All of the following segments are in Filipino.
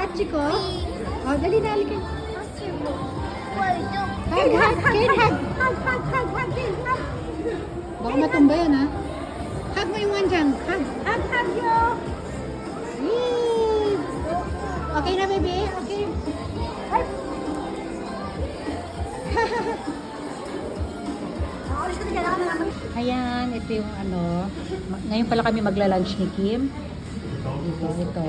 Hachiko? Oh, dali na, halika. Hug, hug. Baka matumba yan, ha? Hug mo yung one dyan. Hug. Yee! Okay na, baby? Okay. Ayan, ito yung ano. Ngayon pala kami magla-lunch ni Kim. Ito.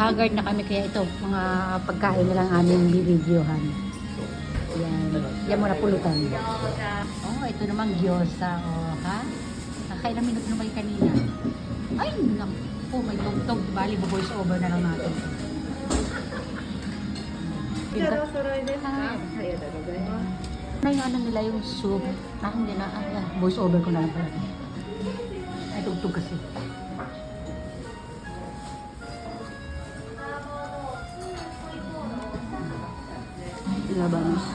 Haggard na kami kaya ito, mga pagkain na lang aming bibidyohan. Yan. Yan muna pulutan. Oh, ito naman gyoza. Oh, ha? Nakailang minuto naman kanina. Ay, naku, may tugtog. Bali, voice over na lang natin. Na yung ano nila, yung soup. Hindi na, voice over ko na lang pala. Ay, tugtog kasi. Labanos.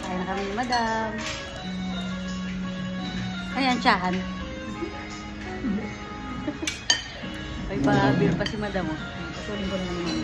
Kaya na kami ni Madam. Ayan, tsahan. Ay, pa-beer pa si Madam. Oh. Patuloy ko na naman.